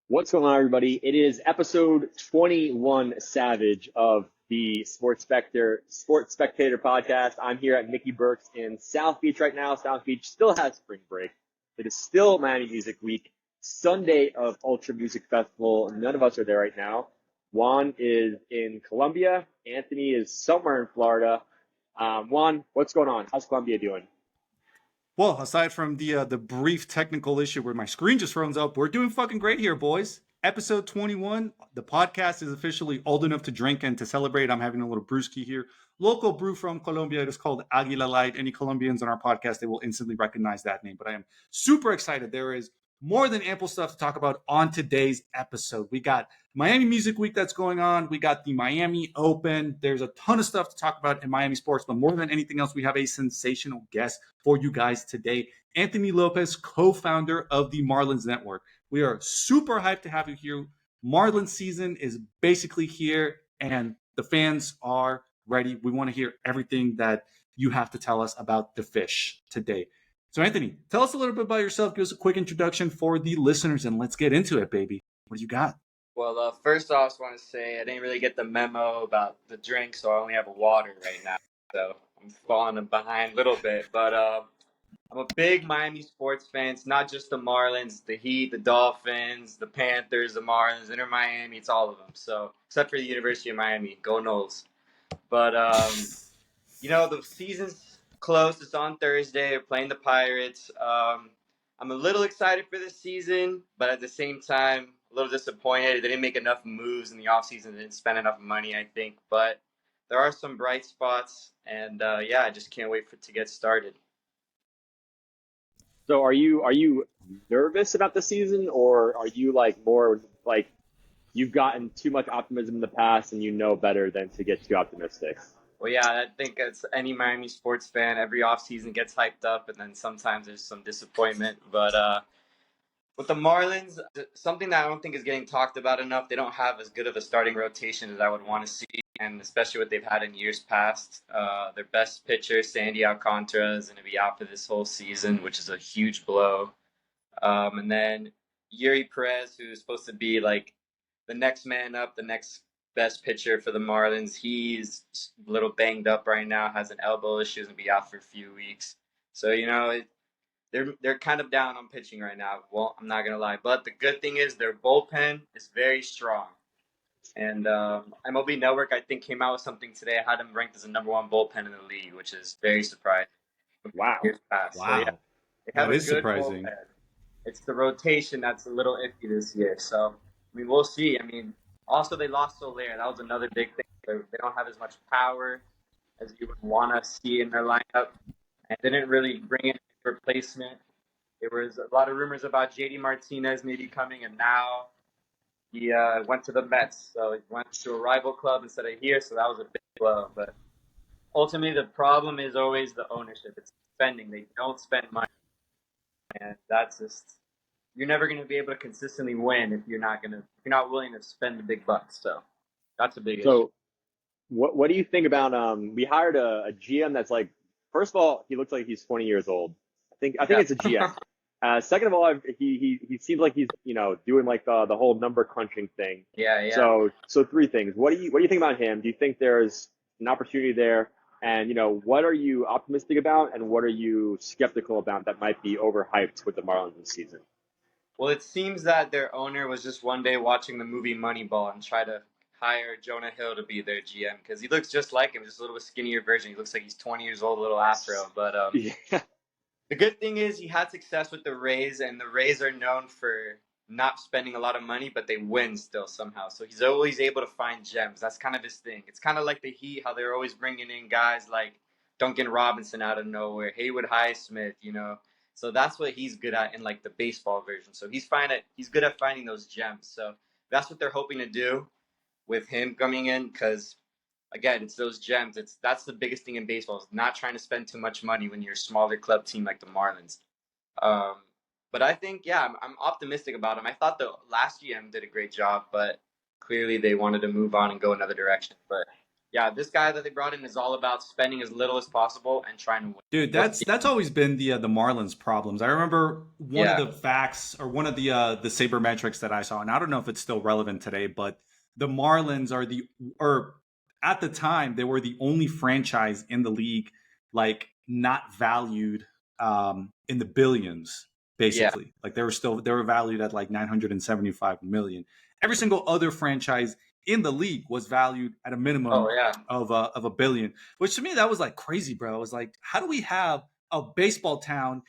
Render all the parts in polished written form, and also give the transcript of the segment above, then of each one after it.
What's going on, everybody? It is episode 21 Savage of the Sports Spectator podcast. I'm here at Mickey Burke's in South Beach right now. South Beach still has spring break. It is still Miami Music Week, Sunday of Ultra Music Festival. None of us are there right now. Juan is in Colombia. Anthony is somewhere in Florida. Juan, what's going on? How's Colombia doing? Well, aside from the brief technical issue where my screen just froze up, we're doing fucking great here, boys. Episode 21. The podcast is officially old enough to drink and to celebrate. I'm having a little brewski here. Local brew from Colombia. It is called Aguila Light. Any Colombians on our podcast, they will instantly recognize that name. But I am super excited. There is more than ample stuff to talk about on today's episode. We got Miami Music Week that's going on. We got the Miami Open. There's a ton of stuff to talk about in Miami sports, but more than anything else, we have a sensational guest for you guys today. Anthony Lopez, co-founder of the Marlins Network. We are super hyped to have you here. Marlins season is basically here, and the fans are ready. We want to hear everything that you have to tell us about the fish today. So, Anthony, tell us a little bit about yourself. Give us a quick introduction for the listeners, and let's get into it, baby. What do you got? Well, first off, I just want to say I didn't really get the memo about the drink, so I only have a water right now. So I'm falling behind a little bit. But I'm a big Miami sports fan. It's not just the Marlins, the Heat, the Dolphins, the Panthers, the Marlins, Inter Miami. It's all of them. So except for the University of Miami. Go Noles. But, the season's close. It's on Thursday. We're playing the Pirates. I'm a little excited for this season, but at the same time, a little disappointed. They didn't make enough moves in the offseason. They didn't spend enough money, I think. But there are some bright spots, and I just can't wait for it to get started. So are you nervous about the season, or are you more like you've gotten too much optimism in the past and you know better than to get too optimistic? Well, yeah, I think as any Miami sports fan, every offseason gets hyped up, and then sometimes there's some disappointment. But with the Marlins, something that I don't think is getting talked about enough, they don't have as good of a starting rotation as I would want to see, and especially what they've had in years past. Their best pitcher, Sandy Alcantara, is going to be out for this whole season, which is a huge blow. And then Yuri Perez, who's supposed to be like the next man up, the next best pitcher for the Marlins. He's a little banged up right now, has an elbow issue, and be out for a few weeks. So, they're kind of down on pitching right now. Well, I'm not going to lie. But the good thing is their bullpen is very strong. And MLB Network, I think, came out with something today. I had them ranked as the number one bullpen in the league, which is very surprising. Wow. Wow. So, yeah, they have That is surprising. Bullpen. It's the rotation that's a little iffy this year. So, we'll see. Also, they lost Soler. That was another big thing. They don't have as much power as you would want to see in their lineup. And they didn't really bring in a replacement. There was a lot of rumors about JD Martinez maybe coming, and now he went to the Mets. So he went to a rival club instead of here, so that was a big blow. But ultimately, the problem is always the ownership. It's spending. They don't spend money. And that's just, you're never going to be able to consistently win if you're not willing to spend the big bucks. So that's a big issue. So what do you think about we hired a GM that's first of all, he looks like he's 20 years old. I think it's a GM. Second of all, he seems like he's doing the whole number crunching thing. Yeah. So three things. What do you think about him? Do you think there's an opportunity there? And what are you optimistic about, and what are you skeptical about that might be overhyped with the Marlins this season? Well, it seems that their owner was just one day watching the movie Moneyball and tried to hire Jonah Hill to be their GM because he looks just like him, just a little bit skinnier version. He looks like he's 20 years old, a little afro. But Yeah. the good thing is he had success with the Rays, and the Rays are known for not spending a lot of money, but they win still somehow. So he's always able to find gems. That's kind of his thing. It's kind of like the Heat, how they're always bringing in guys like Duncan Robinson out of nowhere, Haywood Highsmith, So that's what he's good at in the baseball version. So he's good at finding those gems. So that's what they're hoping to do with him coming in, because again, it's those gems. That's the biggest thing in baseball, is not trying to spend too much money when you're a smaller club team like the Marlins. But I think, I'm optimistic about him. I thought the last GM did a great job, but clearly they wanted to move on and go another direction. But yeah, this guy that they brought in is all about spending as little as possible and trying to win. Dude, that's always been the Marlins problems. I remember one of the facts or one of the sabermetrics that I saw, and I don't know if it's still relevant today, but the Marlins or at the time they were the only franchise in the league like not valued in the billions, basically. Yeah. Like they were valued at like 975 million. Every single other franchise in the league was valued at a minimum of a billion, which to me, that was like crazy, bro. I was like, how do we have a baseball town,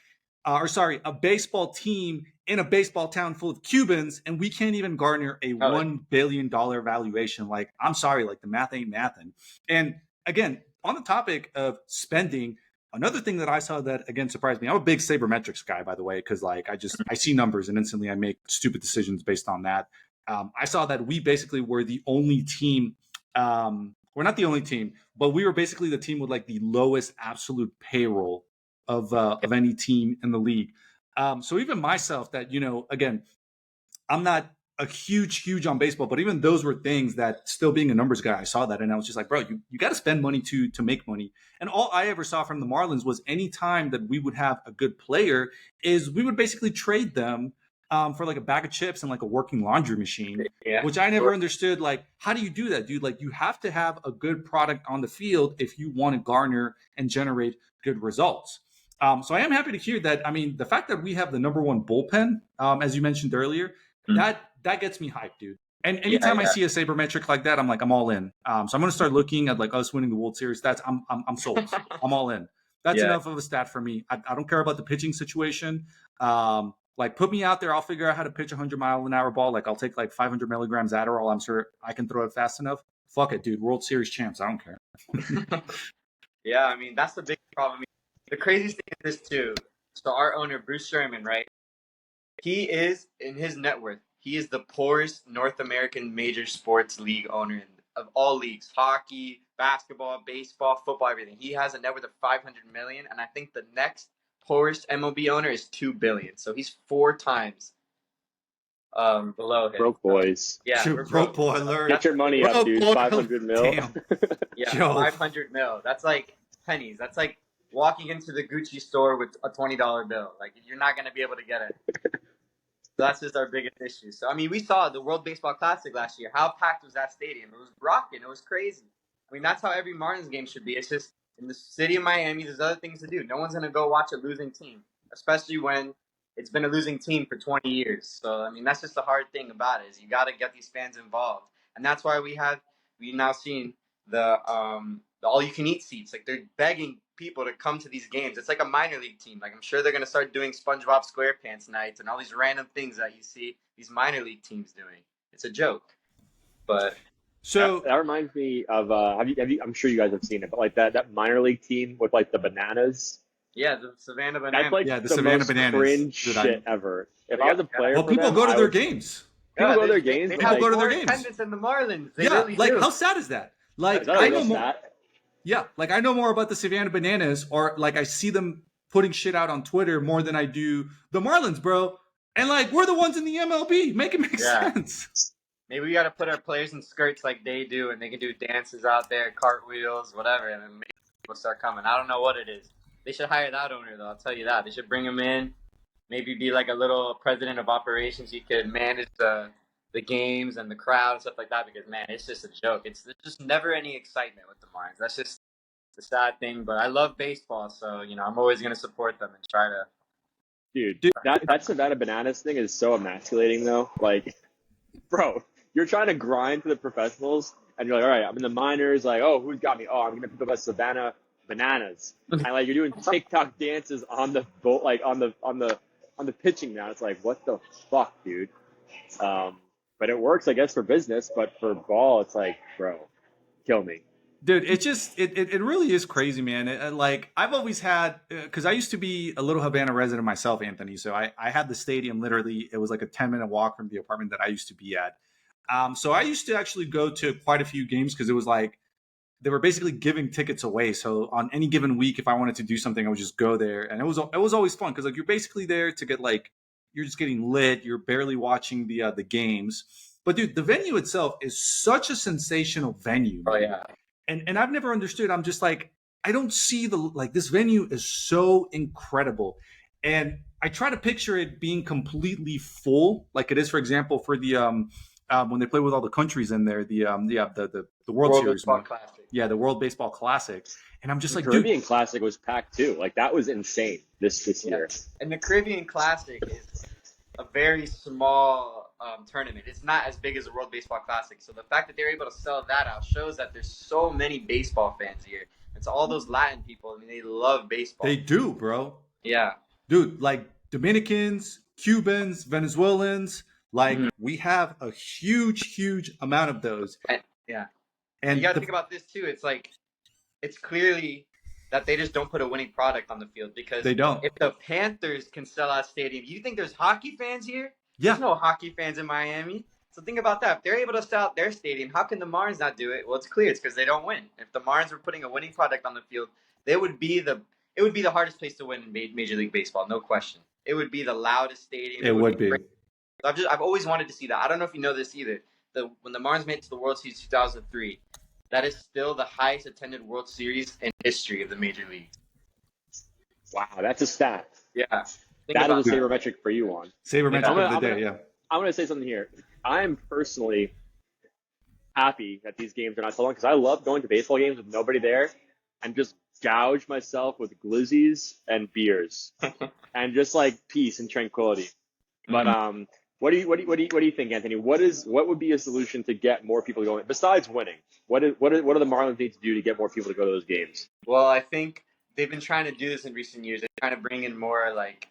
a baseball team in a baseball town full of Cubans, and we can't even garner a $1 billion valuation? Like, I'm sorry, like the math ain't mathin'. And again, on the topic of spending, another thing that I saw that again surprised me. I'm a big sabermetrics guy, by the way, because like I see numbers and instantly I make stupid decisions based on that. I saw that we basically were the only team. We're not the only team, but we were basically the team with like the lowest absolute payroll of any team in the league. So even myself, that again, I'm not a huge on baseball, but even those were things that, still being a numbers guy, I saw that and I was just like, bro, you got to spend money to make money. And all I ever saw from the Marlins was any time that we would have a good player is we would basically trade them for like a bag of chips and like a working laundry machine, which I never understood. Like, how do you do that, dude? Like, you have to have a good product on the field if you want to garner and generate good results. So I am happy to hear that. I mean, the fact that we have the number one bullpen, as you mentioned earlier, that gets me hyped, dude. And anytime I see a sabermetric like that, I'm like, I'm all in. So I'm going to start looking at like us winning the World Series. I'm sold. I'm all in. That's enough of a stat for me. I don't care about the pitching situation. Like, put me out there. I'll figure out how to pitch a 100-mile-an-hour ball. Like, I'll take like 500 milligrams Adderall. I'm sure I can throw it fast enough. Fuck it, dude. World Series champs. I don't care. Yeah, I mean, that's the big problem. The craziest thing is this, too. So our owner, Bruce Sherman, right? He is, in his net worth, he is the poorest North American major sports league owner of all leagues. Hockey, basketball, baseball, football, everything. He has a net worth of $500 million, and I think the next poorest MLB owner is $2 billion. So he's 4 times below him. Broke boys. Yeah, broke boy alert. Get your money up, dude. 500 mil. Damn. Yeah, 500 mil. That's like pennies. That's like walking into the Gucci store with a $20 bill. Like, you're not going to be able to get it. So that's just our biggest issue. So, I mean, we saw the World Baseball Classic last year. How packed was that stadium? It was rocking. It was crazy. I mean, that's how every Marlins game should be. It's just, in the city of Miami, there's other things to do. No one's going to go watch a losing team, especially when it's been a losing team for 20 years. So, I mean, that's just the hard thing about it, is you got to get these fans involved. And that's why we've now seen the all-you-can-eat seats. Like, they're begging people to come to these games. It's like a minor league team. Like, I'm sure they're going to start doing SpongeBob SquarePants nights and all these random things that you see these minor league teams doing. It's a joke. But so that reminds me of have you I'm sure you guys have seen it, but like that minor league team with like the bananas. Yeah, the Savannah Bananas. That's like the Savannah most Bananas cringe shit ever. If I was a player, well, people go to their games. People go to their games. They have more attendance than the Marlins. They really like do. How sad is that? Like, I know more. Yeah, like I know more about the Savannah Bananas, or like I see them putting shit out on Twitter more than I do the Marlins, bro. And like, we're the ones in the MLB. Make it make sense. Maybe we got to put our players in skirts like they do, and they can do dances out there, cartwheels, whatever, and then maybe people start coming. I don't know what it is. They should hire that owner, though. I'll tell you that. They should bring him in, maybe be like a little president of operations. He could manage the games and the crowd and stuff like that, because, man, it's just a joke. There's just never any excitement with the Marlins. That's just the sad thing. But I love baseball, so, I'm always going to support them and try to. Dude, that Savannah Bananas thing is so emasculating, though. Like, bro, you're trying to grind for the professionals, and you're like, all right, I'm in the minors. Like, oh, who's got me? Oh, I'm going to pick up a Savannah Bananas. And like, you're doing TikTok dances on the boat, like on the pitching mound. It's like, what the fuck, dude? But it works, I guess, for business. But for ball, it's like, bro, kill me. Dude, it really is crazy, man. Like, I've always had, because I used to be a little Havana resident myself, Anthony. So I had the stadium literally, it was like a 10-minute walk from the apartment that I used to be at. So I used to actually go to quite a few games, because it was like, they were basically giving tickets away. So on any given week, if I wanted to do something, I would just go there. And it was always fun, because like, you're basically there to get like, you're just getting lit. You're barely watching the games. But dude, the venue itself is such a sensational venue. Oh, yeah. And I've never understood. I'm just like, I don't see this venue is so incredible. And I try to picture it being completely full, like it is, for example, for the when they play with all the countries in there, the World Series Baseball one. Classic. Yeah, the World Baseball Classic. And I'm just The like, Caribbean dude, Classic was packed too. Like that was insane this year. And the Caribbean Classic is a very small tournament. It's not as big as the World Baseball Classic. So the fact that they're able to sell that out shows that there's so many baseball fans here. It's all those Latin people. I mean, they love baseball. they do, bro. Yeah. Dude, like Dominicans, Cubans, Venezuelans, like we have a huge amount of those. Yeah. And you got to think about this too. It's like, it's clearly that they just don't put a winning product on the field, because they don't. if the Panthers can sell out stadiums, you think there's hockey fans here? Yeah. There's no hockey fans in Miami. So think about that. If they're able to sell out their stadium, how can the Marlins not do it? Well, it's clear. It's because they don't win. If the Marlins were putting a winning product on the field, it would be the hardest place to win in Major League Baseball, no question. It would be the loudest stadium. It would be. I've always wanted to see that. I don't know if you know this either. When the Marlins made it to the World Series 2003, that is still the highest attended World Series in history of the Major League. Wow, that's a stat. Yeah. That is a sabermetric for you on. Sabermetric of the day, yeah. I'm going to say something here. I'm personally happy that these games are not so long, because I love going to baseball games with nobody there and just gouge myself with glizzies and beers and just like peace and tranquility. But what do you think, Anthony? What would be a solution to get more people going besides winning? What do the Marlins need to do to get more people to go to those games? Well, I think they've been trying to do this in recent years. They're trying to bring in more like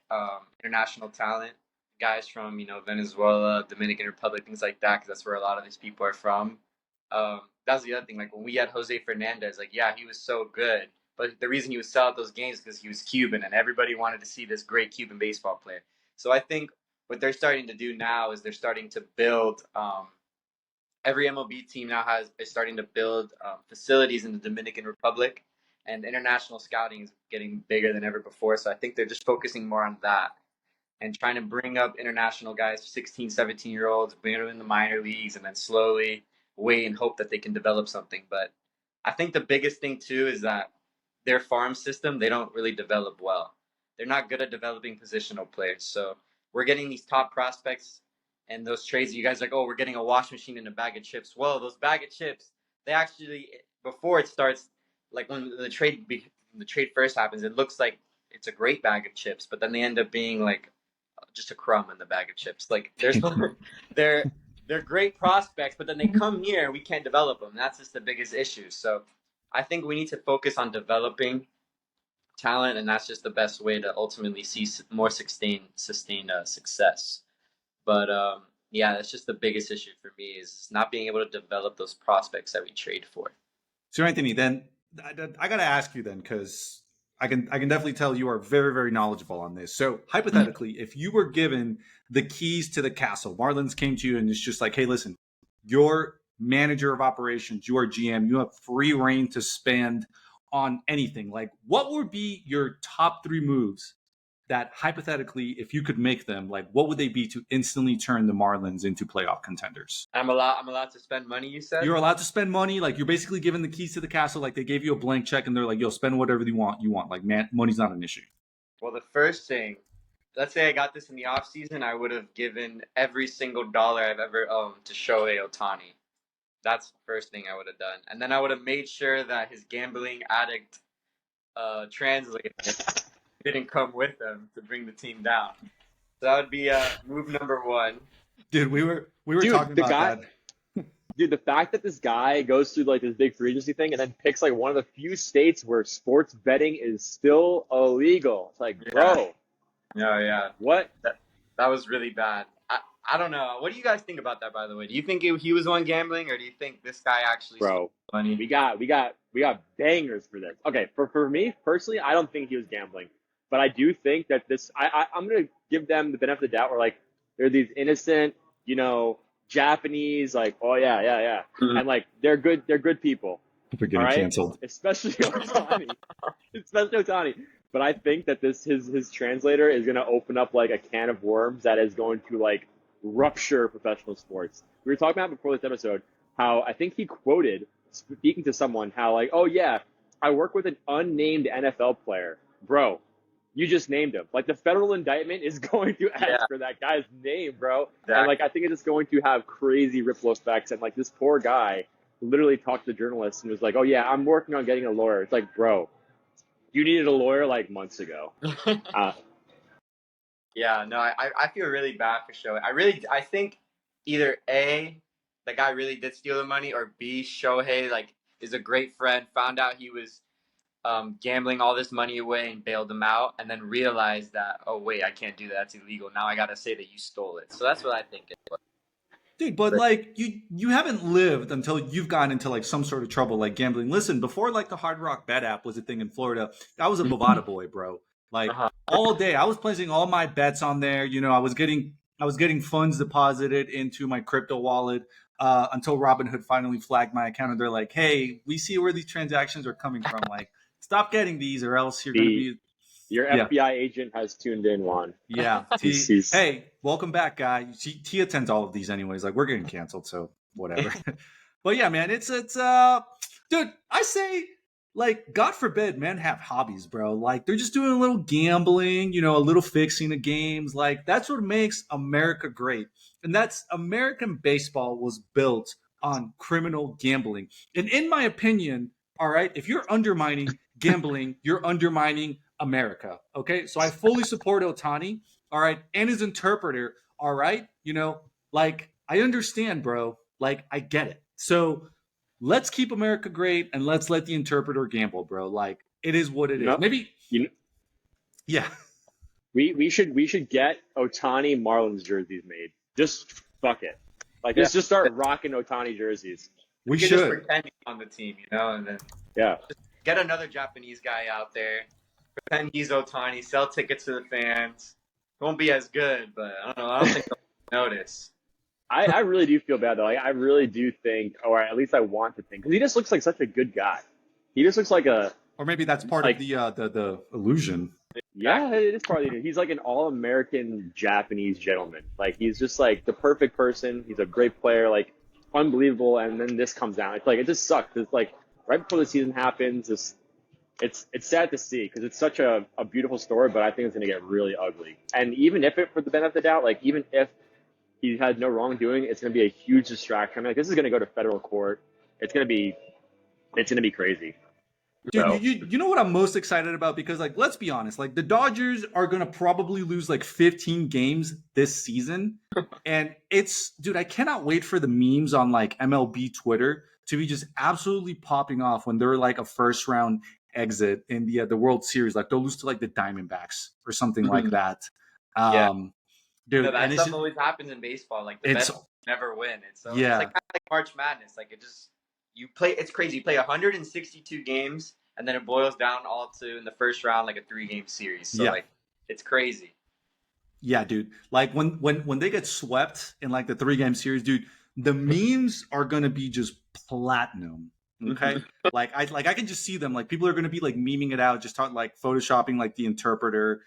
international talent, guys from Venezuela, Dominican Republic, things like that, because that's where a lot of these people are from. That's the other thing. Like when we had Jose Fernandez, like yeah, he was so good, but the reason he was sell out those games is because he was Cuban, and everybody wanted to see this great Cuban baseball player. So I think what they're starting to do now is they're starting to build. Every MLB team now is starting to build facilities in the Dominican Republic, and international scouting is getting bigger than ever before. So I think they're just focusing more on that and trying to bring up international guys, 16, 17-year-olds, bring them in the minor leagues, and then slowly wait and hope that they can develop something. But I think the biggest thing too is that their farm system, they don't really develop well. They're not good at developing positional players. So we're getting these top prospects and those trades. You guys are like, oh, we're getting a wash machine and a bag of chips. Well, those bag of chips, they actually, before it starts, like when the trade first happens, it looks like it's a great bag of chips, but then they end up being like just a crumb in the bag of chips. Like they're great prospects, but then they come here and we can't develop them. That's just the biggest issue. So I think we need to focus on developing talent, and that's just the best way to ultimately see more sustained success. But yeah, that's just the biggest issue for me, is not being able to develop those prospects that we trade for. So Anthony, then I got to ask you then, because I can definitely tell you are very, very knowledgeable on this. So hypothetically, if you were given the keys to the castle, Marlins came to you and it's just like, hey, listen, you're manager of operations, you are GM, you have free reign to spend on anything. Like, what would be your top 3 moves that hypothetically, if you could make them, like what would they be to instantly turn the Marlins into playoff contenders? I'm allowed to spend money, you said? You're allowed to spend money. Like you're basically given the keys to the castle. Like they gave you a blank check and they're like, yo, spend whatever you want. Like, man, money's not an issue. Well, the first thing, let's say I got this in the offseason, I would have given every single dollar I've ever owned to Shohei Ohtani. That's the first thing I would have done. And then I would have made sure that his gambling addict translator didn't come with him to bring the team down. So that would be move number 1. Dude, we were talking about that. Dude, the fact that this guy goes through like this big free agency thing and then picks like one of the few states where sports betting is still illegal. It's like, bro. No, yeah. What? That was really bad. I don't know. What do you guys think about that, by the way? Do you think he was the one gambling, or do you think this guy actually stole money? We got bangers for this. Okay, for me personally, I don't think he was gambling, but I do think that this. I'm gonna give them the benefit of the doubt. Where like they're these innocent, Japanese, like, oh yeah, and like they're good people. They're getting canceled, especially Ohtani. But I think that his translator is gonna open up like a can of worms that is going to like rupture professional sports. We were talking about before this episode how I think he quoted speaking to someone how like, oh yeah, I work with an unnamed NFL player, bro. You just named him. Like the federal indictment is going to ask for that guy's name, bro. Exactly. And like I think it's going to have crazy ripple effects. And like this poor guy literally talked to the journalist and was like, "Oh yeah, I'm working on getting a lawyer." It's like, bro, you needed a lawyer like months ago. Yeah, no, I feel really bad for Shohei. I think either A, the guy really did steal the money, or B, Shohei like is a great friend, found out he was gambling all this money away and bailed him out, and then realized that, oh wait, I can't do that, that's illegal. Now I gotta say that you stole it. So that's what I think it was. Dude, but like you haven't lived until you've gotten into like some sort of trouble like gambling. Listen, before like the Hard Rock Bet app was a thing in Florida, I was a Bovada boy, bro. Like all day, I was placing all my bets on there. You know, I was getting funds deposited into my crypto wallet until Robinhood finally flagged my account, and they're like, "Hey, we see where these transactions are coming from. Like, stop getting these, or else you're going to be." Your FBI agent has tuned in, Juan. Yeah. Hey, welcome back, guy. T attends all of these anyways. Like, we're getting canceled, so whatever. But yeah, man, it's dude, I say, like, God forbid men have hobbies, bro. Like, they're just doing a little gambling, you know, a little fixing of games. Like, that's what makes America great. And that's American baseball was built on criminal gambling. And in my opinion, all right, if you're undermining gambling, you're undermining America. Okay. So I fully support OTHANI. All right. And his interpreter. All right. You know, like I understand, bro. Like I get it. So let's keep America great and let's let the interpreter gamble, bro. Like it is what it is. Maybe. Yeah. We should get OTHANI Marlins jerseys made. Just fuck it. Like let's just start rocking OTHANI jerseys. We should just pretend he's on the team, you know, and then just get another Japanese guy out there. Pretend he's OTHANI, sell tickets to the fans. It won't be as good, but I don't know. I don't think they'll notice. I really do feel bad though. Like, I really do think, or at least I want to think, because he just looks like such a good guy. He just looks like a. Or maybe that's part of the illusion. Yeah, it is part of it. He's like an all-American Japanese gentleman. Like he's just like the perfect person. He's a great player, like unbelievable. And then this comes down. It's like it just sucks. It's like right before the season happens. It's sad to see because it's such a beautiful story, but I think it's going to get really ugly. And even if it, for the benefit of the doubt, like even if he had no wrongdoing, it's going to be a huge distraction. I mean, like this is going to go to federal court. It's going to be crazy. Dude, so. you know what I'm most excited about? Because like, let's be honest, like the Dodgers are going to probably lose like 15 games this season. And dude, I cannot wait for the memes on like MLB Twitter to be just absolutely popping off when they're like a first round exit in the World Series. Like they'll lose to like the Diamondbacks or something like that. Dude, no, that stuff always happens in baseball. Like the best never win. It's like kind of like March Madness. Like it's crazy. You play 162 games and then it boils down all to in the first round like a 3-game series. So like it's crazy. Yeah, dude. Like when they get swept in like the 3-game series, dude, the memes are gonna be just platinum. Okay. like I can just see them. Like people are gonna be like memeing it out, just talking like photoshopping like the interpreter.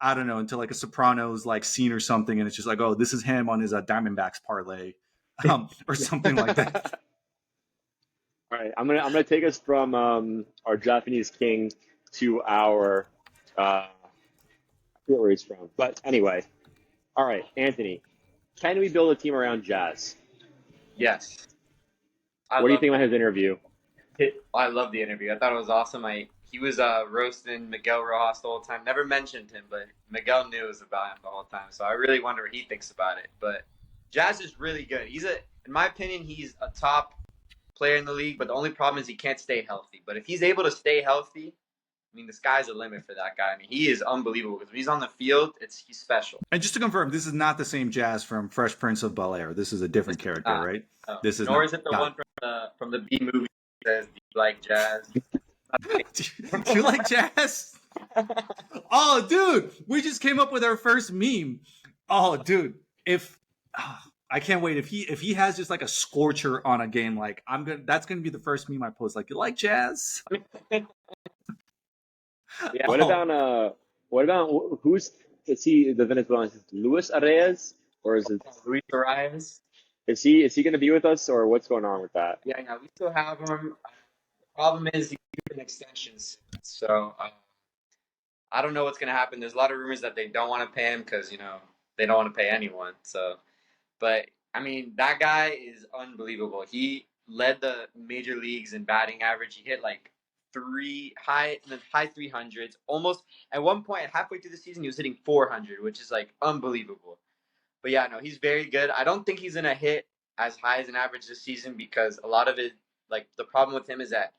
I don't know, into like a Sopranos like scene or something, and it's just like, oh, this is him on his Diamondbacks parlay, or something like that. All right, I'm gonna take us from our Japanese king to our I forget where he's from, but anyway. All right, Anthony, can we build a team around Jazz? Yes. What do you think about his interview? I love the interview. I thought it was awesome. He was roasting Miguel Rojas the whole time. Never mentioned him, but Miguel knew it was about him the whole time. So I really wonder what he thinks about it. But Jazz is really good. In my opinion, he's a top player in the league. But the only problem is he can't stay healthy. But if he's able to stay healthy, I mean, the sky's the limit for that guy. I mean, he is unbelievable because when he's on the field, he's special. And just to confirm, this is not the same Jazz from Fresh Prince of Bel-Air. This is a different character, right? No. This is Nor is it the one from the B movie that says, "Do you like jazz?" Do you like jazz? Oh, dude, we just came up with our first meme. Oh, dude, I can't wait if he has just like a scorcher on a game, like that's gonna be the first meme I post. Like, you like jazz? Yeah. What about is he the Venezuelan? Luis Arias or is it Luis Arias? Is he going to be with us, or what's going on with that? Yeah, we still have him. The problem is he's an extension, so I don't know what's gonna happen. There's a lot of rumors that they don't want to pay him because they don't want to pay anyone. So, but I mean, that guy is unbelievable. He led the major leagues in batting average. He hit like in the high 300s. Almost at one point, halfway through the season, he was hitting 400, which is like unbelievable. But yeah, no, he's very good. I don't think he's gonna hit as high as an average this season because a lot of it, like the problem with him is that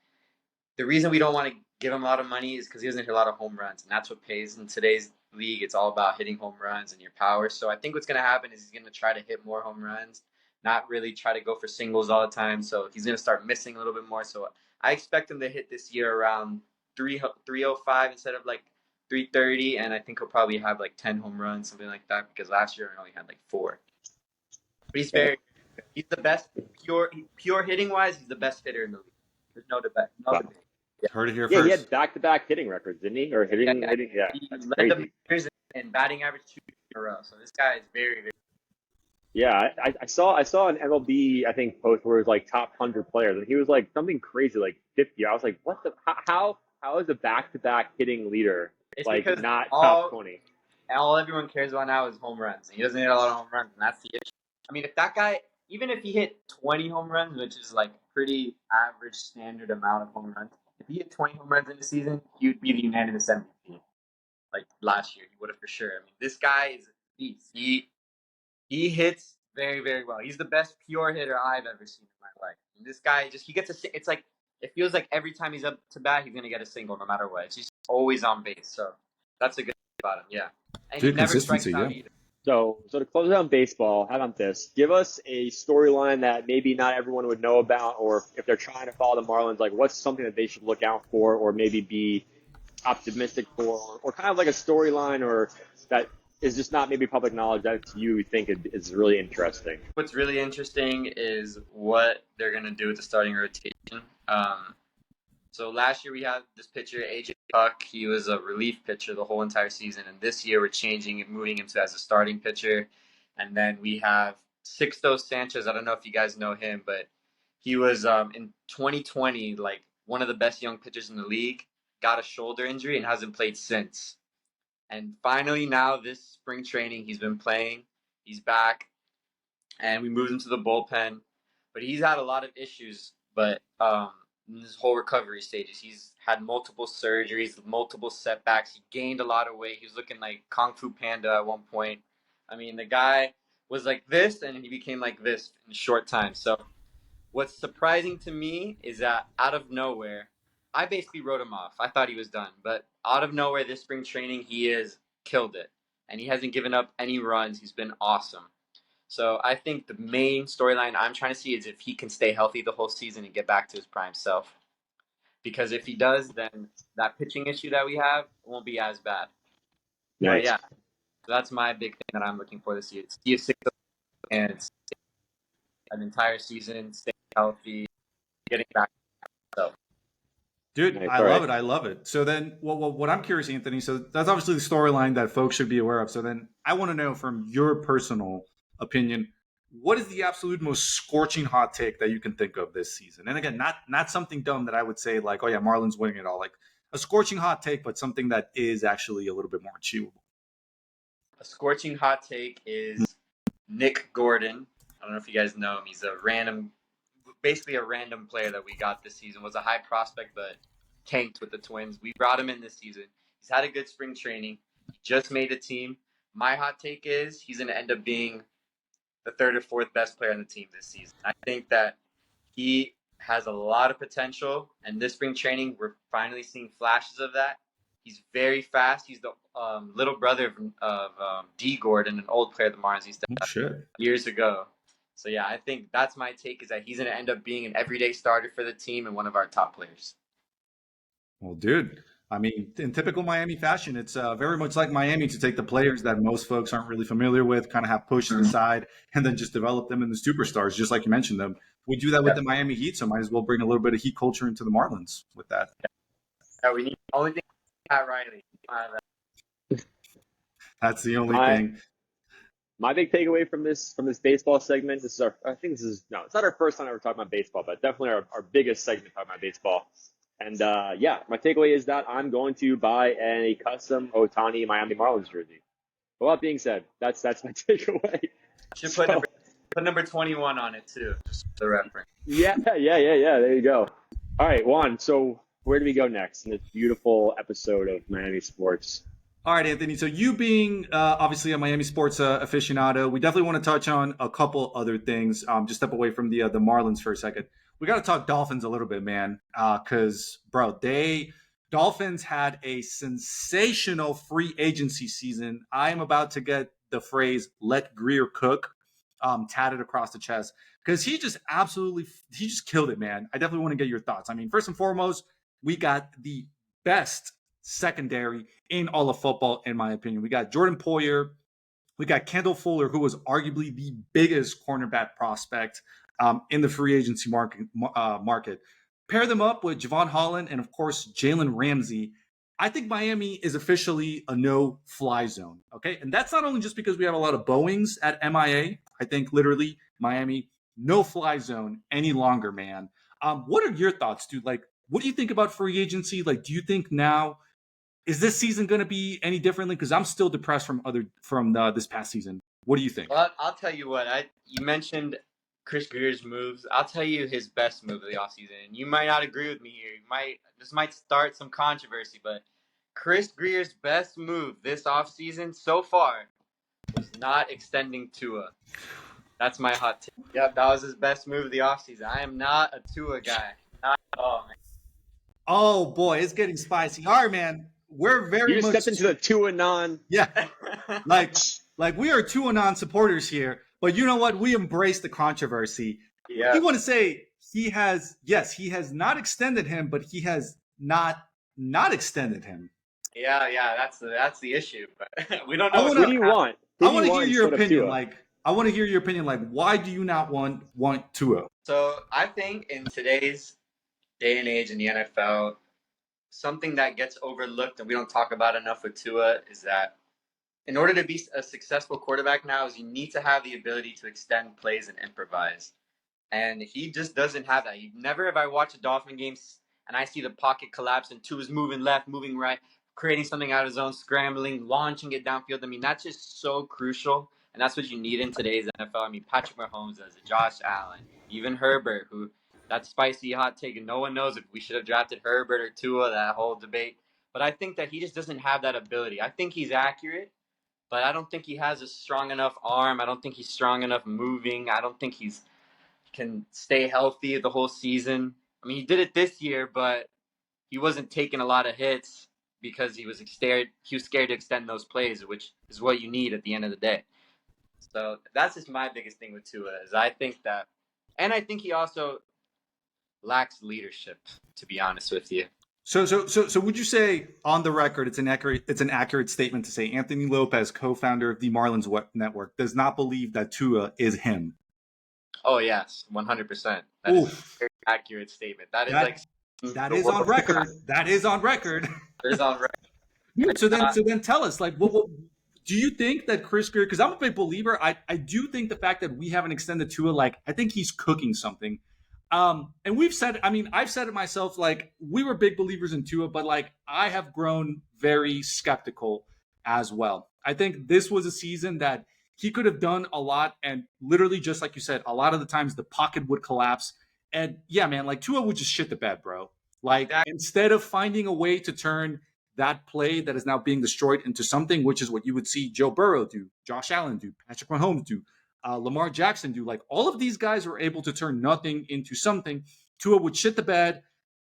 the reason we don't want to give him a lot of money is because he doesn't hit a lot of home runs, and that's what pays in today's league. It's all about hitting home runs and your power. So I think what's going to happen is he's going to try to hit more home runs, not really try to go for singles all the time. So he's going to start missing a little bit more. So I expect him to hit this year around 305 instead of like 330, and I think he'll probably have like 10 home runs, something like that, because last year he only had like 4. But he's the best pure hitting wise. He's the best hitter in the league. There's no debate. No debate. Yeah. Heard it here Yeah, first. he had back-to-back hitting records, didn't he? Or hitting. Yeah, He that's led crazy. the majors in batting average 2 in a row. So this guy is very, very. Yeah, I saw an MLB post where it was like top 100 players, and he was like something crazy, like 50. I was like, what the? How is a back-to-back hitting leader It's like because not top 20? all everyone cares about now is home runs. And he doesn't hit a lot of home runs, and that's the issue. I mean, if that guy, even if he hit 20 home runs, which is like pretty average standard amount of home runs, if he hit 20 home runs in the season, he would be the unanimous MVP. Like last year, he would have for sure. I mean, this guy is a beast. He hits very, very well. He's the best pure hitter I've ever seen in my life. And this guy he gets it's like, it feels like every time he's up to bat, he's going to get a single no matter what. He's always on base. So that's a good thing about him, yeah. And Dude, he never strikes consistency, out yeah. either. So to close out baseball, how about this? Give us a storyline that maybe not everyone would know about, or if they're trying to follow the Marlins, like what's something that they should look out for, or maybe be optimistic for, or kind of like a storyline, or that is just not maybe public knowledge that you think is really interesting. What's really interesting is what they're going to do with the starting rotation. So last year we had this pitcher, AJ Puck. He was a relief pitcher the whole entire season. And this year we're changing and moving him as a starting pitcher. And then we have Sixto Sanchez. I don't know if you guys know him, but he was in 2020 like one of the best young pitchers in the league. Got a shoulder injury and hasn't played since. And finally now this spring training he's been playing. He's back. And we moved him to the bullpen. But he's had a lot of issues. But in his whole recovery stages, he's had multiple surgeries, multiple setbacks. He gained a lot of weight. He was looking like Kung Fu Panda at one point. I mean, the guy was like this, and he became like this in a short time. So what's surprising to me is that out of nowhere, I basically wrote him off. I thought he was done. But out of nowhere, this spring training, he has killed it. And he hasn't given up any runs. He's been awesome. So I think the main storyline I'm trying to see is if he can stay healthy the whole season and get back to his prime self. Because if he does, then that pitching issue that we have won't be as bad. Nice. But yeah, so that's my big thing that I'm looking for this year. See if Sixto and an entire season, stay healthy, getting back to himself. Dude, Nice. I All love right. it. I love it. So then, what I'm curious, Anthony, so that's obviously the storyline that folks should be aware of. So then I want to know from your personal opinion, what is the absolute most scorching hot take that you can think of this season? And again, not something dumb that I would say like, oh yeah, Marlins winning it all. Like a scorching hot take, but something that is actually a little bit more achievable. A scorching hot take is Nick Gordon. I don't know if you guys know him. He's basically a random player that we got this season. Was a high prospect, but tanked with the Twins. We brought him in this season. He's had a good spring training. He just made the team. My hot take is he's going to end up being the 3rd or 4th best player on the team this season. I think that he has a lot of potential, and this spring training, we're finally seeing flashes of that. He's very fast. He's the little brother of D. Gordon, an old player of the Marlins used to have years ago. So yeah, I think that's my take, is that he's going to end up being an everyday starter for the team and one of our top players. Well, dude, I mean, in typical Miami fashion, it's very much like Miami to take the players that most folks aren't really familiar with, kind of have pushed to the side, and then just develop them into superstars, just like you mentioned them. We do that with the Miami Heat, so might as well bring a little bit of Heat culture into the Marlins with that. Yeah, we need the only thing Pat Riley. That's the only thing. my big takeaway from this baseball segment, it's not our first time ever talking about baseball, but definitely our biggest segment talking about baseball. And yeah, my takeaway is that I'm going to buy a custom OTHANI Miami Marlins jersey. With that being said, that's my takeaway. Should put number 21 on it too, just for the reference. Yeah. There you go. All right, Juan. So where do we go next in this beautiful episode of Miami Sports? All right, Anthony. So you being obviously a Miami sports aficionado, we definitely want to touch on a couple other things. Just step away from the Marlins for a second. We got to talk Dolphins a little bit, man, because bro, Dolphins had a sensational free agency season. I am about to get the phrase "Let Greer cook" tatted across the chest because he just killed it, man. I definitely want to get your thoughts. I mean, first and foremost, we got the best secondary in all of football, in my opinion. We got Jordan Poyer. We got Kendall Fuller, who was arguably the biggest cornerback prospect in the free agency market. Pair them up with Javon Holland and, of course, Jalen Ramsey. I think Miami is officially a no-fly zone, okay? And that's not only just because we have a lot of Boeings at MIA. I think literally Miami, no-fly zone any longer, man. What are your thoughts, dude? Like, what do you think about free agency? Like, do you think now is this season going to be any differently? Because I'm still depressed from this past seation. What do you think? Well, I'll tell you what. You mentioned Chris Greer's moves. I'll tell you his best move of the offseason. And you might not agree with me here. This might start some controversy, but Chris Greer's best move this offseason so far was not extending Tua. That's my hot take. Yep, that was his best move of the offseason. I am not a Tua guy. Not at all, man. Oh boy, it's getting spicy. All right, man. We're very much stepped into the Tua non. Yeah. Like we are Tua non supporters here, but you know what? We embrace the controversy. Yeah. We want to say he has not extended him, but he has not extended him. Yeah, that's the issue. But we don't know. What do you want? I want to hear your opinion. I want to hear your opinion. Like, why do you not want Tua? So I think in today's day and age in the NFL, something that gets overlooked and we don't talk about enough with Tua is that in order to be a successful quarterback now is you need to have the ability to extend plays and improvise. And he just doesn't have that. Never have I watched a Dolphin game and I see the pocket collapse and Tua's moving left, moving right, creating something out of his own, scrambling, launching it downfield. I mean, that's just so crucial. And that's what you need in today's NFL. I mean, Patrick Mahomes does it, Josh Allen, even Herbert, who that spicy hot take, and no one knows if we should have drafted Herbert or Tua, that whole debate. But I think that he just doesn't have that ability. I think he's accurate, but I don't think he has a strong enough arm. I don't think he's strong enough moving. I don't think he's can stay healthy the whole season. I mean, he did it this year, but he wasn't taking a lot of hits because he was scared. He was scared to extend those plays, which is what you need at the end of the day. So that's just my biggest thing with Tua is I think that, and I think he also lacks leadership, to be honest with you. So would you say on the record it's an accurate statement to say Anthony Lopez, co-founder of the Marlins Network, does not believe that Tua is him? Oh yes, 100%. That is a very accurate statement. That is on record. That is on record. It is on record. Yeah, so then tell us, like, what do you think that Chris Greer? Because I'm a big believer. I do think the fact that we haven't extended Tua, like, I think he's cooking something. And we've said, I mean, I've said it myself, like, we were big believers in Tua, but like, I have grown very skeptical as well. I think this was a season that he could have done a lot, and literally, just like you said, a lot of the times the pocket would collapse. And yeah, man, like Tua would just shit the bed, bro. Like, instead of finding a way to turn that play that is now being destroyed into something, which is what you would see Joe Burrow do, Josh Allen do, Patrick Mahomes do, Lamar Jackson do. Like, all of these guys were able to turn nothing into something. Tua would shit the bed.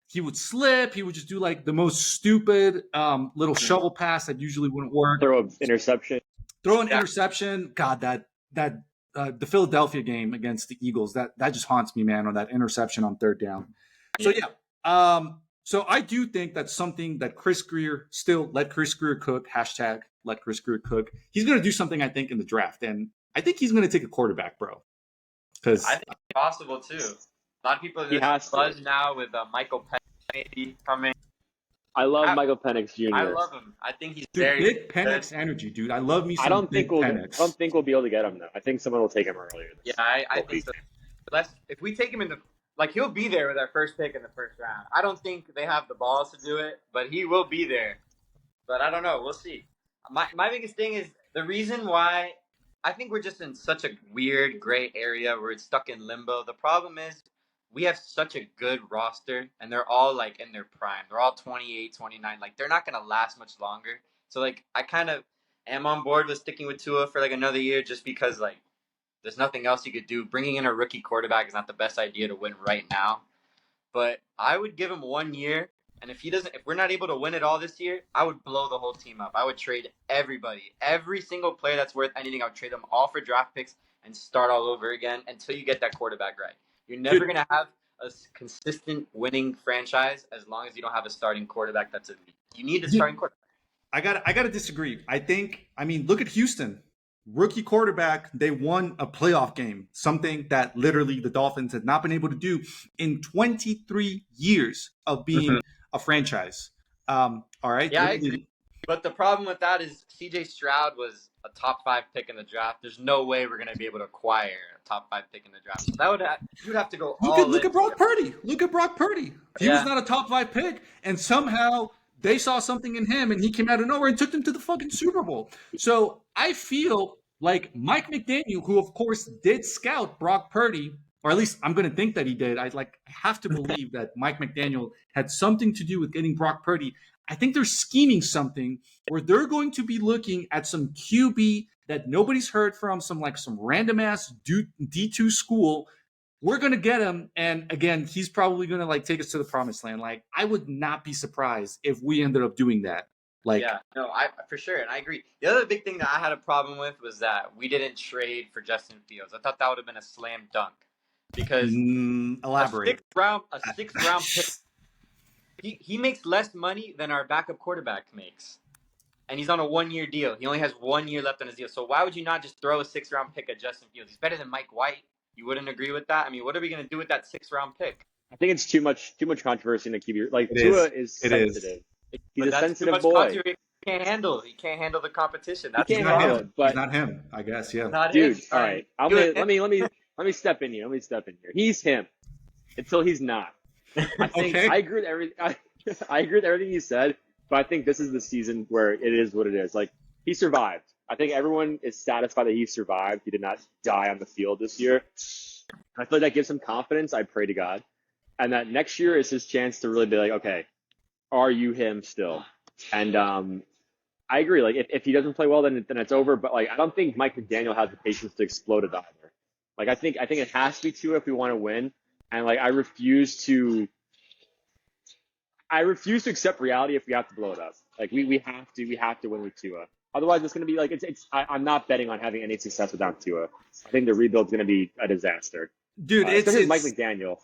He would slip. He would just do like the most stupid little shovel pass that usually wouldn't work. Throw an interception. God, the Philadelphia game against the Eagles, that just haunts me, man, on that interception on third down. So yeah. So I do think that's something that Chris Greer still let Chris Greer cook, hashtag let Chris Greer cook. He's going to do something, I think, in the draft. And I think he's going to take a quarterback, bro. I think it's possible, too. A lot of people are buzz now with Michael Penix maybe coming. I love Michael Penix Jr. I love him. I think he's Dude, very big good. Penix energy, dude. I love me some I don't think Penix. we'll be able to get him though. I think someone will take him earlier. Yeah, I think so. If we take him in he'll be there with our first pick in the first round. I don't think they have the balls to do it, but he will be there. But I don't know. We'll see. My biggest thing is the reason why I think we're just in such a weird gray area where it's stuck in limbo. The problem is we have such a good roster, and they're all like in their prime. They're all 28, 29. Like they're not gonna last much longer. So like I kind of am on board with sticking with Tua for like another year, just because like there's nothing else you could do. Bringing in a rookie quarterback is not the best idea to win right now. But I would give him 1 year, and if we're not able to win it all this year, I would blow the whole team up. I would trade everybody, every single player that's worth anything. I would trade them all for draft picks and start all over again until you get that quarterback right. You're never going to have a consistent winning franchise as long as you don't have a starting quarterback that's elite. You need a starting quarterback. I gotta disagree. Look at Houston. Rookie quarterback, they won a playoff game, something that literally the Dolphins had not been able to do in 23 years of being a franchise. All right. Yeah, I agree. But the problem with that is CJ Stroud was a top 5 pick in the draft. There's no way we're going to be able to acquire a top 5 pick in the draft. So that you'd have to go look at Brock Purdy. Look at Brock Purdy. He was not a top 5 pick, and somehow they saw something in him, and he came out of nowhere and took them to the fucking Super Bowl. So I feel like Mike McDaniel, who of course did scout Brock Purdy, or at least I'm going to think that he did. I have to believe that Mike McDaniel had something to do with getting Brock Purdy. I think they're scheming something where they're going to be looking at some QB that nobody's heard from, some random ass D2 school. We're going to get him. And again, he's probably going to take us to the promised land. I would not be surprised if we ended up doing that. For sure. And I agree. The other big thing that I had a problem with was that we didn't trade for Justin Fields. I thought that would have been a slam dunk because elaborate. A sixth round pick. He makes less money than our backup quarterback makes. And he's on a 1-year deal. He only has 1 year left on his deal. So why would you not just throw a 6th round pick at Justin Fields? He's better than Mike White. You wouldn't agree with that? I mean, what are we going to do with that 6th round pick? I think it's too much controversy in a QB. Tua is sensitive. He's a sensitive boy. He can't handle the competition. He can't handle it. But he's not him, I guess. Yeah. Dude, all right. Let me step in here. He's him until he's not. I think I agree with everything. I agree with everything you said, but I think this is the season where it is what it is. He survived. I think everyone is satisfied that he survived. He did not die on the field this year. I feel like that gives him confidence. I pray to God, and that next year is his chance to really be okay, are you him still? And I agree. If he doesn't play well, then it's over. But I don't think Mike McDaniel has the patience to explode it either. I think it has to be Tua if we want to win. And I refuse to accept reality if we have to blow it up. We have to win with Tua. Otherwise, it's going to be I'm not betting on having any success without Tua. I think the rebuild's going to be a disaster. Dude, it's Mike McDaniel.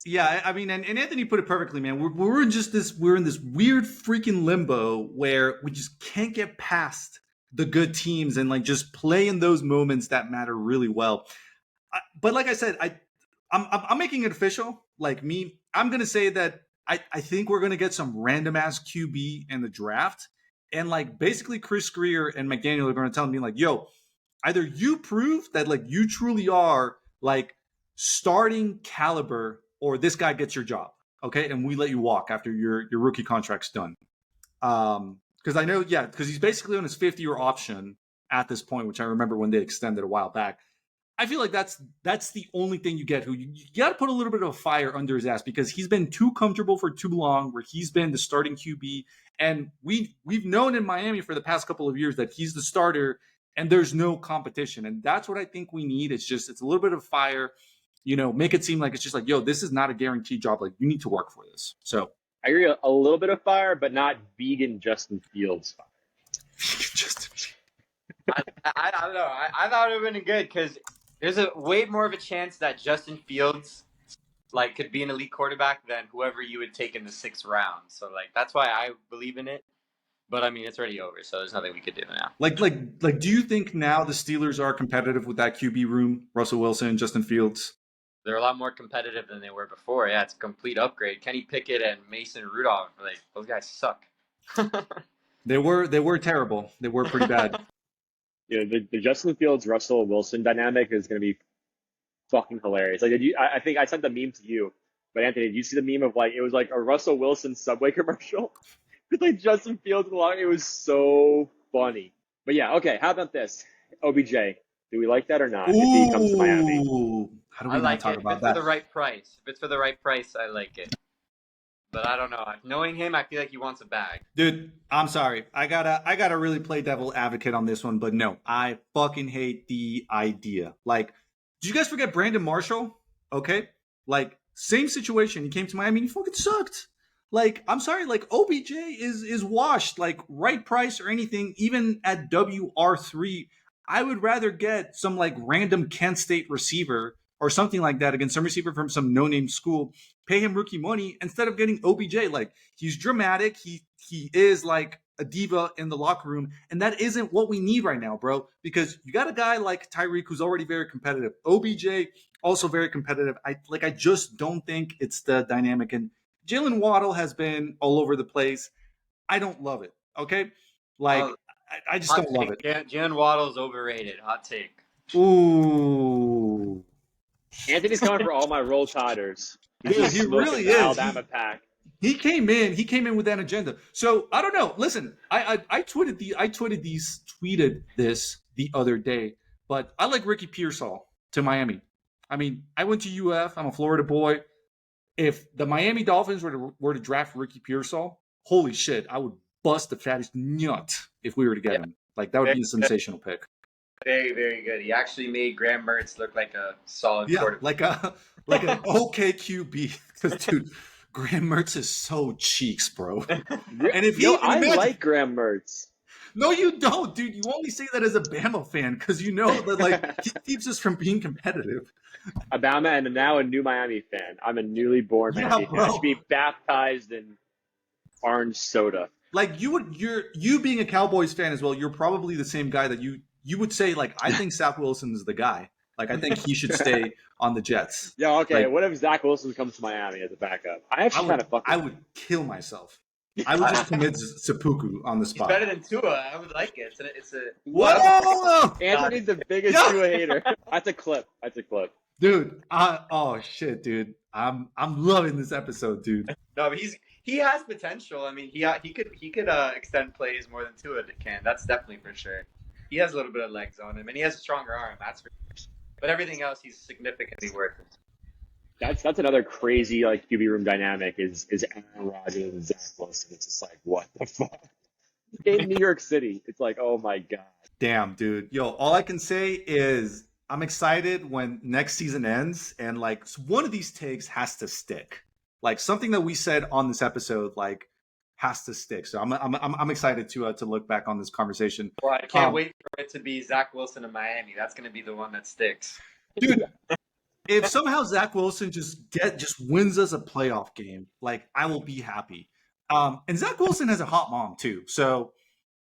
Yeah, I mean, and Anthony put it perfectly, man. We're in this weird freaking limbo where we just can't get past the good teams and just play in those moments that matter really well. But like I said, I'm making it official. I'm gonna say that I think we're gonna get some random ass QB in the draft, and basically Chris Greer and McDaniel are gonna tell me yo, either you prove that you truly are starting caliber, or this guy gets your job, okay? And we let you walk after your rookie contract's done. Because I know, because he's basically on his 5th-year option at this point, which I remember when they extended a while back. I feel like that's the only thing you get. You got to put a little bit of a fire under his ass because he's been too comfortable for too long, where he's been the starting QB, and we've known in Miami for the past couple of years that he's the starter, and there's no competition, and that's what I think we need. It's a little bit of fire. Make it seem like it's just yo, this is not a guaranteed job. You need to work for this. So I agree, a little bit of fire, but not vegan Justin Fields fire. I don't know. I thought it would have been good because there's a way more of a chance that Justin Fields could be an elite quarterback than whoever you would take in the 6th round. So that's why I believe in it. But I mean, it's already over, so there's nothing we could do now. Do you think now the Steelers are competitive with that QB room? Russell Wilson, Justin Fields. They're a lot more competitive than they were before. Yeah, it's a complete upgrade. Kenny Pickett and Mason Rudolph, like those guys suck. They were terrible. They were pretty bad. You know, the Justin Fields Russell Wilson dynamic is going to be fucking hilarious. Like, I think I sent the meme to you, but Anthony, did you see the meme of like it was like a Russell Wilson Subway commercial with like Justin Fields along? It was so funny. But yeah, okay. How about this? OBJ, do we like that or not? If he comes to Miami, How do we I not like talk it. If about it's that? for the right price. If it's for the right price, I like it. But I don't know. Knowing him, I feel like he wants a bag. Dude, I'm sorry. I gotta really play devil advocate on this one, but no, I fucking hate the idea. Like, did you guys forget Brandon Marshall? Okay, like same situation. He came to Miami and he fucking sucked. Like, I'm sorry. Like, OBJ is washed. Like, right price or anything, even at WR3, I would rather get some like random Kent State receiver or something like that against some receiver from some no-name school, pay him rookie money instead of getting OBJ. Like, he's dramatic. He is like a diva in the locker room, and that isn't what we need right now, bro. Because you got a guy like Tyreek who's already very competitive. OBJ also very competitive. I just don't think it's the dynamic. And Jalen Waddle has been all over the place. I don't love it. Okay, like I just don't love it. Jalen Waddle's overrated. Hot take. Ooh. Anthony's coming for all my Roll Tiders. He's Dude, just he smoking really the is. Alabama pack. He came in with that agenda. So I don't know. Listen, I tweeted this the other day, but I like Ricky Pearsall to Miami. I mean, I went to UF. I'm a Florida boy. If the Miami Dolphins were to draft Ricky Pearsall, holy shit, I would bust the fattest nut if we were to get him. Like, that would be a sensational pick. Very, very good. He actually made Graham Mertz look like a solid quarterback. like an okay QB. Because, dude, Graham Mertz is so cheeks, bro. And if I like Graham Mertz. No, you don't, dude. You only say that as a Bama fan because you know that like he keeps us from being competitive. Alabama and now a new Miami fan. I'm a newly born Miami fan. I should be baptized in orange soda. Like you being a Cowboys fan as well, you're probably the same guy that you would say, like, I think Zach Wilson is the guy. Like, I think he should stay on the Jets. Yeah, okay. Like, what if Zach Wilson comes to Miami as a backup? I would kill myself. I would just commit seppuku on the spot. He's better than Tua. I would like it. It's a Whoa! Anthony's the biggest Tua hater. That's a clip. Dude, oh shit, dude. I'm loving this episode, dude. No, but he has potential. I mean, he could extend plays more than Tua can. That's definitely for sure. He has a little bit of legs on him, and he has a stronger arm. That's for sure. But everything else, he's significantly worth it. That's another crazy like QB room dynamic is Aaron Rodgers and Zach Wilson. It's just like, what the fuck? In New York City, it's like, oh my god. Damn, dude. Yo, all I can say is I'm excited when next season ends, and like one of these takes has to stick. Like something that we said on this episode, like, has to stick. So I'm excited to look back on this conversation. Well, I can't wait for it to be Zach Wilson in Miami. That's going to be the one that sticks, dude. If somehow Zach Wilson just wins us a playoff game, like, I will be happy. And Zach Wilson has a hot mom too, so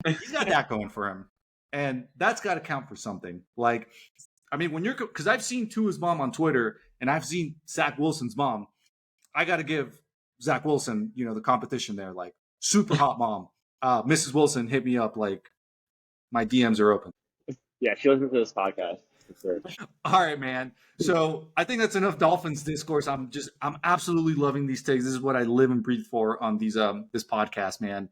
he's got that going for him, and that's got to count for something. Like, I mean, because I've seen Tua's mom on Twitter, and I've seen Zach Wilson's mom. I got to give Zach Wilson, the competition there. Like, super hot mom. Mrs. Wilson, hit me up. Like, my DMs are open. Yeah, she listens to this podcast. Sure. All right, man. So I think that's enough Dolphins discourse. I'm absolutely loving these takes. This is what I live and breathe for on these this podcast, man.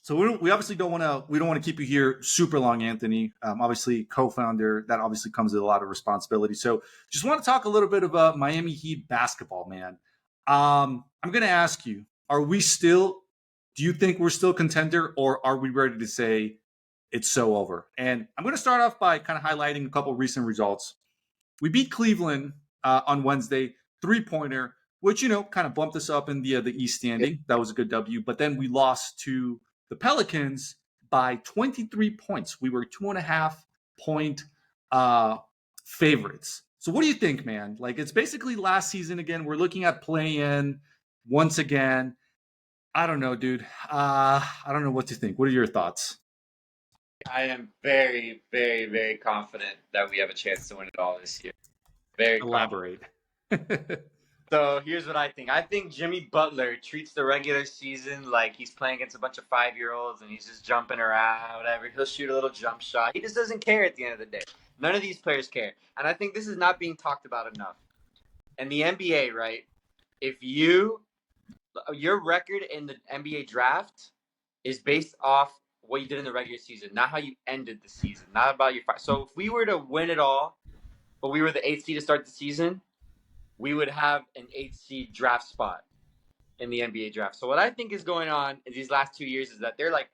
So we obviously don't want to keep you here super long, Anthony. Obviously, co-founder, that obviously comes with a lot of responsibility. So just want to talk a little bit about Miami Heat basketball, man. I'm going to ask you: do you think we're still contender, or are we ready to say it's so over? And I'm going to start off by kind of highlighting a couple of recent results. We beat Cleveland on Wednesday, 3-pointer, which, kind of bumped us up in the East standing. That was a good W. But then we lost to the Pelicans by 23 points. We were 2.5-point favorites. So what do you think, man? Like, it's basically last season again. We're looking at play-in once again. I don't know, dude. I don't know what to think. What are your thoughts? I am very, very, very confident that we have a chance to win it all this year. Very Elaborate. So here's what I think. I think Jimmy Butler treats the regular season like he's playing against a bunch of 5-year-olds and he's just jumping around, whatever. He'll shoot a little jump shot. He just doesn't care at the end of the day. None of these players care. And I think this is not being talked about enough. In the NBA, right? If your record in the NBA draft is based off what you did in the regular season, not how you ended the season, not about your fight. So if we were to win it all, but we were the 8th seed to start the season, we would have an 8th seed draft spot in the NBA draft. So what I think is going on in these last 2 years is that they're like,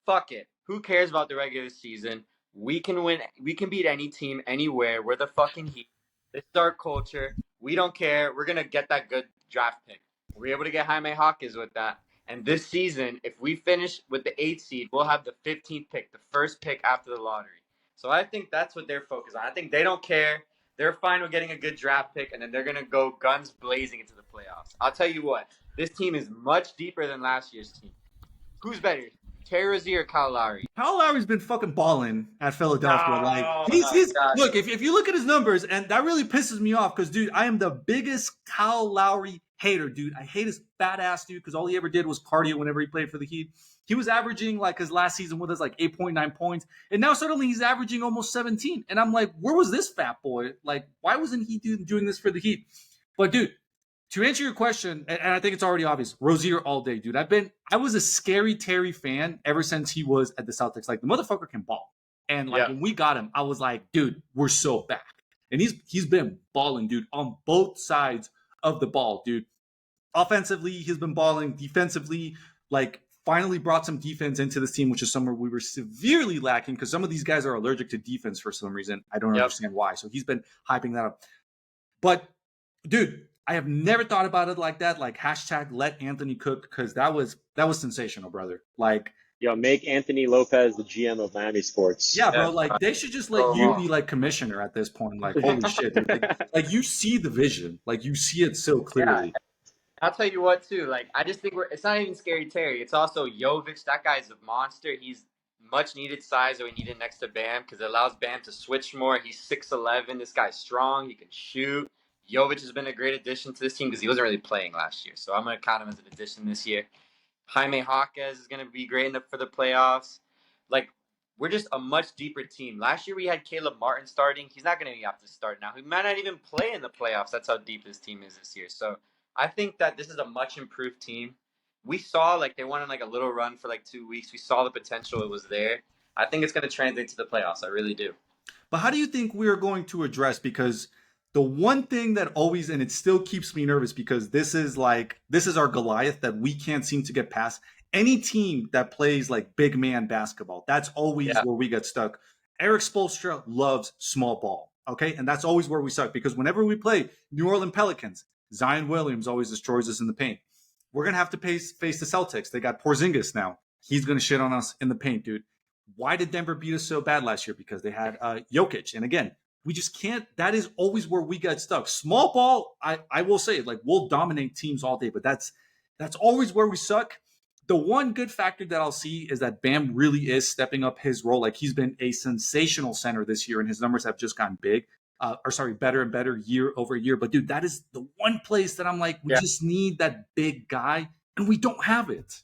fuck it. Who cares about the regular season? We can win. We can beat any team anywhere. We're the fucking Heat. This is our culture. We don't care. We're going to get that good draft pick. We're able to get Jaime Hawkins with that. And this season, if we finish with the 8th seed, we'll have the 15th pick, the first pick after the lottery. So I think that's what they're focused on. I think they don't care. They're fine with getting a good draft pick, and then they're going to go guns blazing into the playoffs. I'll tell you what. This team is much deeper than last year's team. Who's better, Terry Rozier or Kyle Lowry? Kyle Lowry's been fucking balling at Philadelphia. He's look, if you look at his numbers, and that really pisses me off because, dude, I am the biggest Kyle Lowry hater, dude. I hate his fat ass, dude, because all he ever did was cardio whenever he played for the Heat. He was averaging, like, his last season with us, like, 8.9 points. And now suddenly he's averaging almost 17. And I'm like, where was this fat boy? Like, why wasn't he doing this for the Heat? But, dude, to answer your question, and I think it's already obvious, Rozier all day, dude. I was a scary Terry fan ever since he was at the Celtics. Like, the motherfucker can ball. And, like, when we got him, I was like, dude, we're so back. And he's been balling, dude, on both sides of the ball, dude. Offensively, he's been balling. Defensively, like, finally brought some defense into this team, which is somewhere we were severely lacking because some of these guys are allergic to defense for some reason. I don't understand why. So he's been hyping that up. But, dude, I have never thought about it like that. Like, hashtag let Anthony cook, because that was sensational, brother. Like, yo, make Anthony Lopez the GM of Miami sports. Yeah, bro. Like, they should just let you be like commissioner at this point. Like, holy shit, dude. Like, you see the vision. Like, you see it so clearly. Yeah. I'll tell you what, too. Like, I just think it's not even Scary Terry. It's also Jovic. That guy's a monster. He's much needed size that we needed next to Bam because it allows Bam to switch more. He's 6'11". This guy's strong. He can shoot. Jovic has been a great addition to this team because he wasn't really playing last year. So I'm going to count him as an addition this year. Jaime Hawkins is going to be great for the playoffs. Like, we're just a much deeper team. Last year we had Caleb Martin starting. He's not going to have to start now. He might not even play in the playoffs. That's how deep this team is this year. So I think that this is a much improved team. We saw, like, they went on, like, a little run for, like, 2 weeks. We saw the potential. It was there. I think it's going to translate to the playoffs. I really do. But how do you think we're going to address, because the one thing that always, and it still keeps me nervous because this is our Goliath that we can't seem to get past. Any team that plays like big man basketball, that's always where we get stuck. Eric Spoelstra loves small ball, okay? And that's always where we suck because whenever we play New Orleans Pelicans, Zion Williams always destroys us in the paint. We're going to have to face the Celtics. They got Porzingis now. He's going to shit on us in the paint, dude. Why did Denver beat us so bad last year? Because they had Jokic. And again, we just can't. That is always where we get stuck. Small ball, I will say, like, we'll dominate teams all day, but that's always where we suck. The one good factor that I'll see is that Bam really is stepping up his role. Like, he's been a sensational center this year, and his numbers have just gotten better and better year over year. But, dude, that is the one place that I'm like, we just need that big guy, and we don't have it.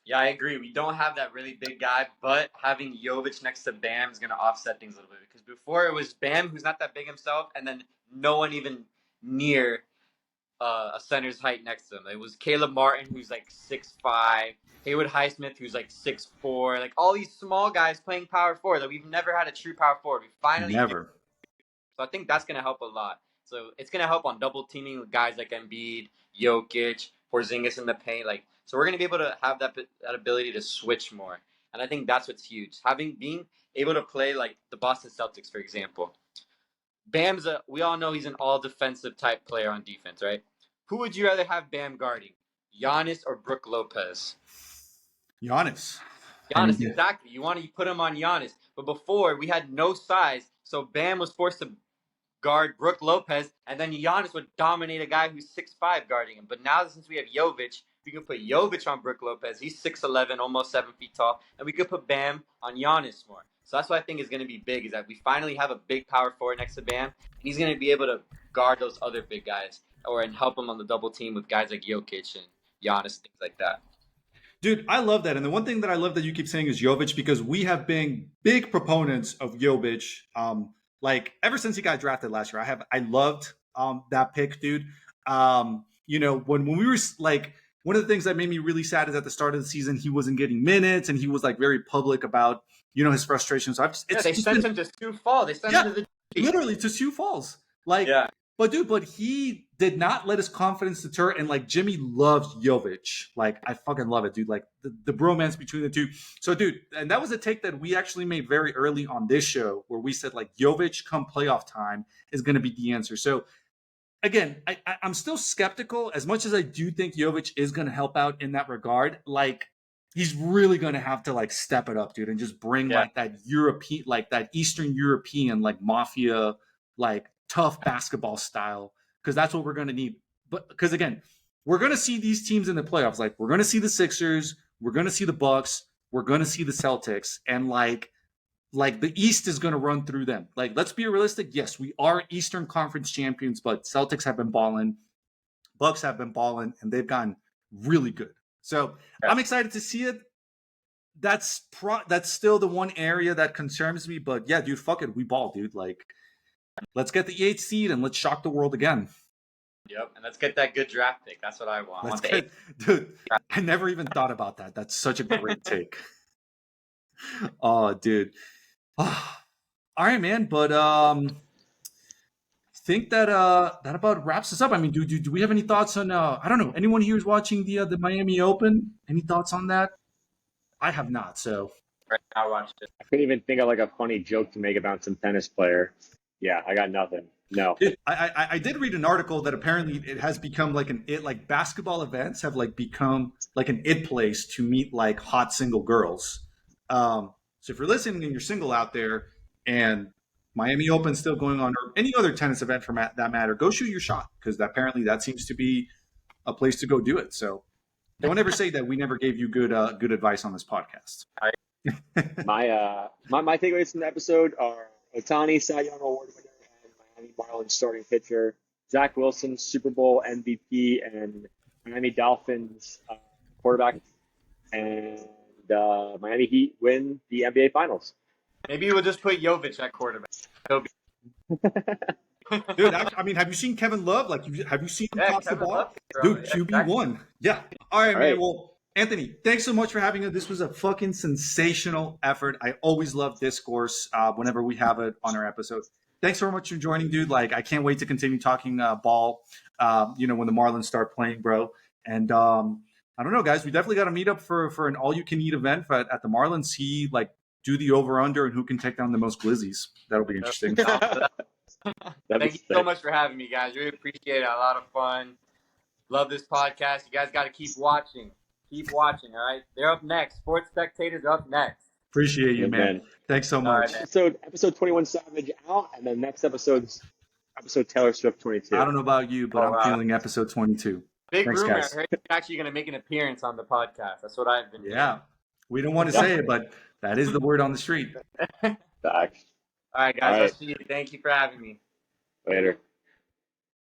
Yeah, I agree. We don't have that really big guy, but having Jovic next to Bam is going to offset things a little bit. Because before it was Bam, who's not that big himself, and then no one even near a center's height next to him. It was Caleb Martin, who's like 6'5", Haywood Highsmith, who's like 6'4", like all these small guys playing power forward. Like, we've never had a true power forward. We finally never. So I think that's going to help a lot. So it's going to help on double teaming with guys like Embiid, Jokic, Porzingis in the paint. Like, so we're going to be able to have that ability to switch more. And I think that's what's huge. Being able to play like the Boston Celtics, for example. Bam's we all know he's an all defensive type player on defense, right? Who would you rather have Bam guarding? Giannis or Brook Lopez? Giannis, exactly. You want to put him on Giannis. But before, we had no size, so Bam was forced to guard Brook Lopez, and then Giannis would dominate a guy who's 6'5" guarding him. But now, since we have Jovic, We can put Jovic on Brook Lopez. He's 6'11", almost 7 feet tall, and we could put Bam on Giannis more. So that's what I think is going to be big, is that we finally have a big power forward next to Bam, and he's going to be able to guard those other big guys and help him on the double team with guys like Jokic and Giannis, things like that. Dude, I love that. And the one thing that I love that you keep saying is Jovic, because we have been big proponents of Jovic. Like ever since he got drafted last year, I loved that pick, dude. You know, when we were like, one of the things that made me really sad is at the start of the season, he wasn't getting minutes and he was like very public about, you know, his frustration. So they sent him to Sioux Falls. They sent him to the literally to Sioux Falls. Like, but he did not let his confidence deter. And like Jimmy loves Jovic. Like, I fucking love it, dude. Like the bromance between the two. So, dude, and that was a take that we actually made very early on this show where we said like Jovic come playoff time is going to be the answer. So, again, I'm still skeptical as much as I do think Jovic is going to help out in that regard. Like, he's really going to have to like step it up, dude, and just bring like that European, like that Eastern European, like mafia, like tough basketball style, because that's what we're going to need. But because again, we're going to see these teams in the playoffs. Like, we're going to see the Sixers, we're going to see the Bucks, we're going to see the Celtics, and like the East is going to run through them. Like, let's be realistic. Yes, we are Eastern Conference champions, but Celtics have been balling, Bucks have been balling, and they've gotten really good. So I'm excited to see it. That's still the one area that concerns me. But yeah, dude, fuck it, we ball, dude. Like, let's get the 8th seed and let's shock the world again. Yep, and let's get that good draft pick. That's what I want. Dude, I never even thought about that. That's such a great take. Oh, dude. All right, man. But I think that that about wraps us up. I mean, do we have any thoughts on I don't know, anyone here is watching the Miami Open? Any thoughts on that? I have not, so I watched it. I couldn't even think of like a funny joke to make about some tennis player. Yeah, I got nothing. No. I did read an article that apparently it has become like like basketball events have like become like an it place to meet like hot single girls. So if you're listening and you're single out there and Miami Open's still going on, or any other tennis event for that matter, go shoot your shot, because apparently that seems to be a place to go do it. So don't ever say that we never gave you good advice on this podcast. My takeaways from the episode are OTHANI, Cy Young Award winner, and Miami Marlins starting pitcher, Zach Wilson, Super Bowl MVP, and Miami Dolphins quarterback, and Miami Heat win the NBA Finals. Maybe we'll just put Jovic at quarterback. Dude, I mean, have you seen Kevin Love? Like, have you seen him toss the ball? Love, dude, QB1. Yeah. All right, man. Right. Well, Anthony, thanks so much for having us. This was a fucking sensational effort. I always love discourse whenever we have it on our episodes. Thanks so much for joining, dude. Like, I can't wait to continue talking ball, you know, when the Marlins start playing, bro. And I don't know, guys. We definitely got to meet up for an all-you-can-eat event at the Marlins. See, like, do the over-under and who can take down the most glizzies. That'll be interesting. Thank you so much for having me, guys. Really appreciate it. A lot of fun. Love this podcast. You guys got to keep watching. Keep watching, all right? They're up next. Sports Spectators are up next. Appreciate you, man. Thanks so much. Right, episode 21 Savage out, and then next episode Taylor Swift 22. I don't know about you, but I'm feeling episode 22. Big Thanks, rumor. guys. I heard he's actually going to make an appearance on the podcast. That's what I've been doing. Yeah. We don't want to say it, but that is the word on the street. Facts. All right, guys. I'll see you. Thank you for having me. Later.